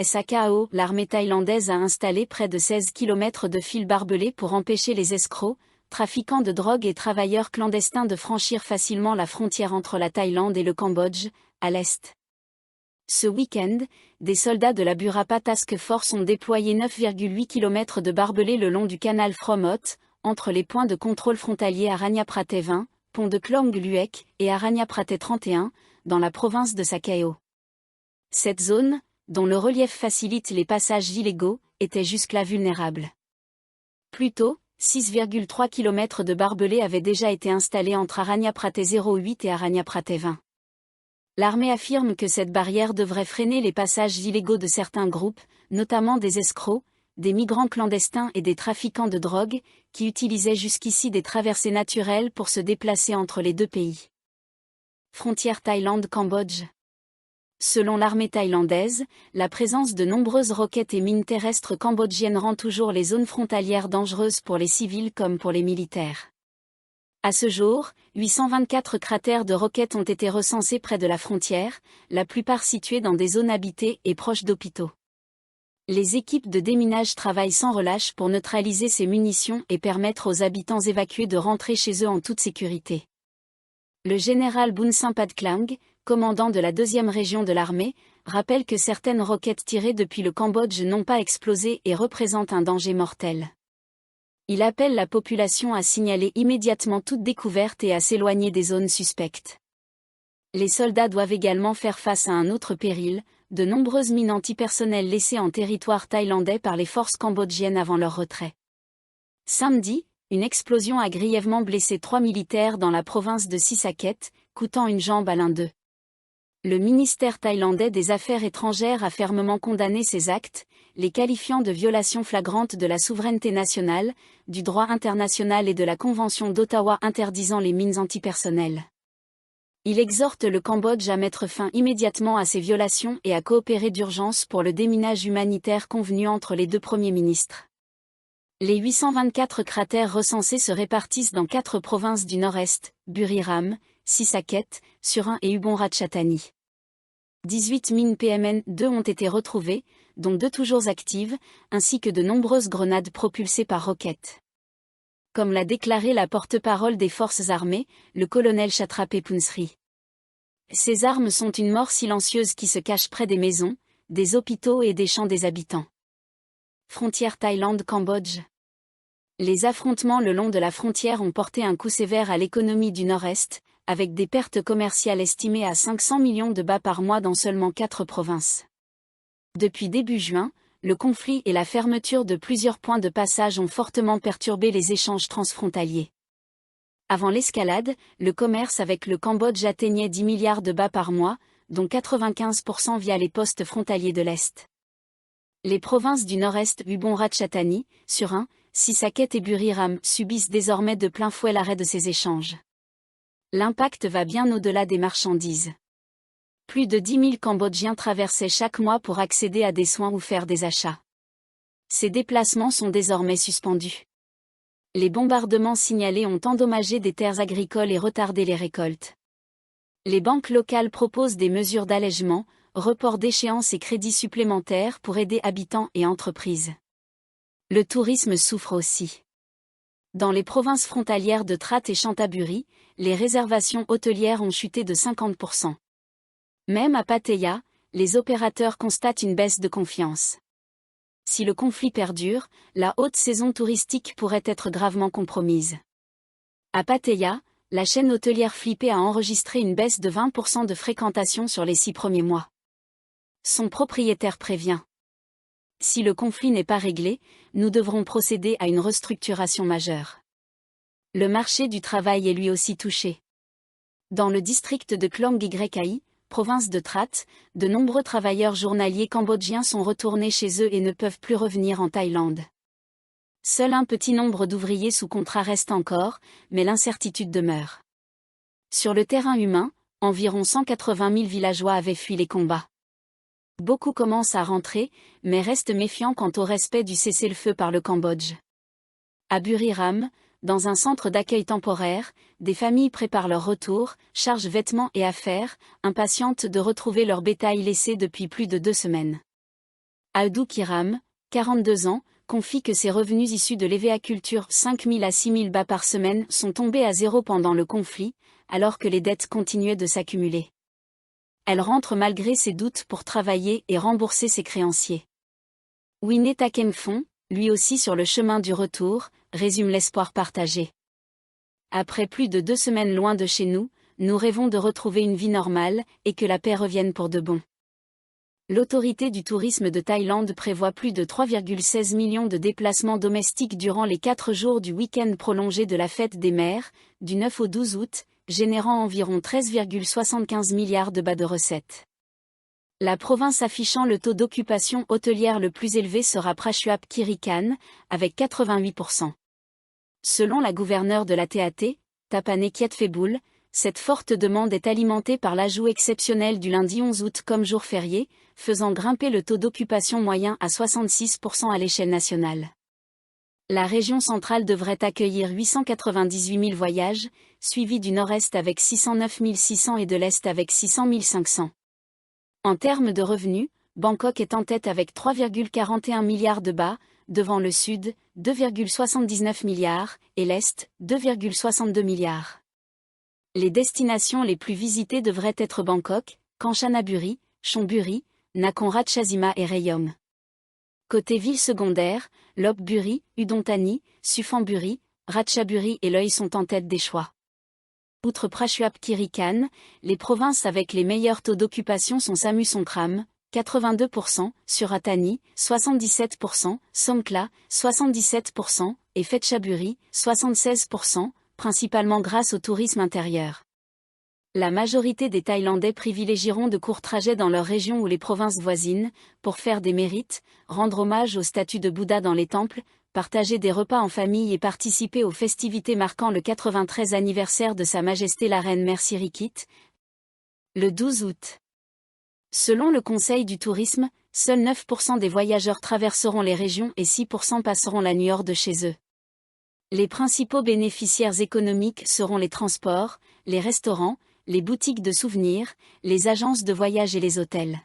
SAKAO, l'armée thaïlandaise a installé près de 16 km de fils barbelés pour empêcher les escrocs, trafiquants de drogue et travailleurs clandestins de franchir facilement la frontière entre la Thaïlande et le Cambodge, à l'est. Ce week-end, des soldats de la Burapha Task Force ont déployé 9,8 km de barbelés le long du canal From Hot, entre les points de contrôle frontaliers Aranyaprathe 20, pont de Klong Luek, et Aranyaprathe 31, dans la province de Sakao. Cette zone, dont le relief facilite les passages illégaux, était jusque-là vulnérable. Plus tôt, 6,3 km de barbelés avaient déjà été installés entre Aranyaprathe 08 et Aranyaprathe 20. L'armée affirme que cette barrière devrait freiner les passages illégaux de certains groupes, notamment des escrocs, des migrants clandestins et des trafiquants de drogue, qui utilisaient jusqu'ici des traversées naturelles pour se déplacer entre les deux pays. Frontière Thaïlande-Cambodge. Selon l'armée thaïlandaise, la présence de nombreuses roquettes et mines terrestres cambodgiennes rend toujours les zones frontalières dangereuses pour les civils comme pour les militaires. À ce jour, 824 cratères de roquettes ont été recensés près de la frontière, la plupart situés dans des zones habitées et proches d'hôpitaux. Les équipes de déminage travaillent sans relâche pour neutraliser ces munitions et permettre aux habitants évacués de rentrer chez eux en toute sécurité. Le général Boun Sampad Klang, commandant de la 2e région de l'armée, rappelle que certaines roquettes tirées depuis le Cambodge n'ont pas explosé et représentent un danger mortel. Il appelle la population à signaler immédiatement toute découverte et à s'éloigner des zones suspectes. Les soldats doivent également faire face à un autre péril, de nombreuses mines antipersonnelles laissées en territoire thaïlandais par les forces cambodgiennes avant leur retrait. Samedi, une explosion a grièvement blessé 3 militaires dans la province de Sisaket, coûtant une jambe à l'un d'eux. Le ministère thaïlandais des Affaires étrangères a fermement condamné ces actes, les qualifiant de violations flagrantes de la souveraineté nationale, du droit international et de la Convention d'Ottawa interdisant les mines antipersonnelles. Il exhorte le Cambodge à mettre fin immédiatement à ces violations et à coopérer d'urgence pour le déminage humanitaire convenu entre les deux premiers ministres. Les 824 cratères recensés se répartissent dans 4 provinces du nord-est, Buriram, Sisaket, Surin et Ubon Ratchathani. 18 mines PMN-2 ont été retrouvées, dont 2 toujours actives, ainsi que de nombreuses grenades propulsées par roquettes. Comme l'a déclaré la porte-parole des forces armées, le colonel Chatrapé Punsri. Ces armes sont une mort silencieuse qui se cache près des maisons, des hôpitaux et des champs des habitants. Frontière Thaïlande-Cambodge. Les affrontements le long de la frontière ont porté un coup sévère à l'économie du Nord-Est, avec des pertes commerciales estimées à 500 millions de bahts par mois dans seulement 4 provinces. Depuis début juin, le conflit et la fermeture de plusieurs points de passage ont fortement perturbé les échanges transfrontaliers. Avant l'escalade, le commerce avec le Cambodge atteignait 10 milliards de bahts par mois, dont 95% via les postes frontaliers de l'Est. Les provinces du Nord-Est Ubon Ratchathani, Surin, Sisaket et Buriram subissent désormais de plein fouet l'arrêt de ces échanges. L'impact va bien au-delà des marchandises. Plus de 10 000 Cambodgiens traversaient chaque mois pour accéder à des soins ou faire des achats. Ces déplacements sont désormais suspendus. Les bombardements signalés ont endommagé des terres agricoles et retardé les récoltes. Les banques locales proposent des mesures d'allègement, report d'échéances et crédits supplémentaires pour aider habitants et entreprises. Le tourisme souffre aussi. Dans les provinces frontalières de Trat et Chantaburi, les réservations hôtelières ont chuté de 50%. Même à Pattaya, les opérateurs constatent une baisse de confiance. Si le conflit perdure, la haute saison touristique pourrait être gravement compromise. À Pattaya, la chaîne hôtelière Flippé a enregistré une baisse de 20% de fréquentation sur les 6 premiers mois. Son propriétaire prévient. Si le conflit n'est pas réglé, nous devrons procéder à une restructuration majeure. Le marché du travail est lui aussi touché. Dans le district de Klong Ykai, province de Trat, de nombreux travailleurs journaliers cambodgiens sont retournés chez eux et ne peuvent plus revenir en Thaïlande. Seul un petit nombre d'ouvriers sous contrat reste encore, mais l'incertitude demeure. Sur le terrain humain, environ 180 000 villageois avaient fui les combats. Beaucoup commencent à rentrer, mais restent méfiants quant au respect du cessez-le-feu par le Cambodge. À Buriram, dans un centre d'accueil temporaire, des familles préparent leur retour, chargent vêtements et affaires, impatientes de retrouver leur bétail laissé depuis plus de 2 semaines. Aoudou Kiram, 42 ans, confie que ses revenus issus de l'évéaculture 5 000 à 6 000 bahts par semaine sont tombés à zéro pendant le conflit, alors que les dettes continuaient de s'accumuler. Elle rentre malgré ses doutes pour travailler et rembourser ses créanciers. Winnie Takemfon, lui aussi sur le chemin du retour, résume l'espoir partagé. Après plus de 2 semaines loin de chez nous, nous rêvons de retrouver une vie normale et que la paix revienne pour de bon. L'autorité du tourisme de Thaïlande prévoit plus de 3,16 millions de déplacements domestiques durant les 4 jours du week-end prolongé de la fête des mères, du 9 au 12 août, générant environ 13,75 milliards de bahts de recettes. La province affichant le taux d'occupation hôtelière le plus élevé sera Prachuap Khiri Khan, avec 88%. Selon la gouverneure de la TAT, Tapane Kiatfeboul, cette forte demande est alimentée par l'ajout exceptionnel du lundi 11 août comme jour férié, faisant grimper le taux d'occupation moyen à 66% à l'échelle nationale. La région centrale devrait accueillir 898 000 voyages, suivi du nord-est avec 609 600 et de l'est avec 600 500. En termes de revenus, Bangkok est en tête avec 3,41 milliards de bahts, devant le sud, 2,79 milliards, et l'est, 2,62 milliards. Les destinations les plus visitées devraient être Bangkok, Kanchanaburi, Chonburi, Nakhon Ratchasima et Rayong. Côté villes secondaires, Lopburi, Udon Thani, Suphanburi, Ratchaburi et Loi sont en tête des choix. Outre Prachuap Khiri Khan, les provinces avec les meilleurs taux d'occupation sont Samut Songkhram, 82%, Surat Thani, 77%, Songkhla, 77%, et Phetchaburi, 76%, principalement grâce au tourisme intérieur. La majorité des Thaïlandais privilégieront de courts trajets dans leur région ou les provinces voisines, pour faire des mérites, rendre hommage aux statues de Bouddha dans les temples, partager des repas en famille et participer aux festivités marquant le 93e anniversaire de Sa Majesté la Reine Mère Sirikit, le 12 août. Selon le Conseil du tourisme, seuls 9% des voyageurs traverseront les régions et 6% passeront la nuit hors de chez eux. Les principaux bénéficiaires économiques seront les transports, les restaurants, les boutiques de souvenirs, les agences de voyage et les hôtels.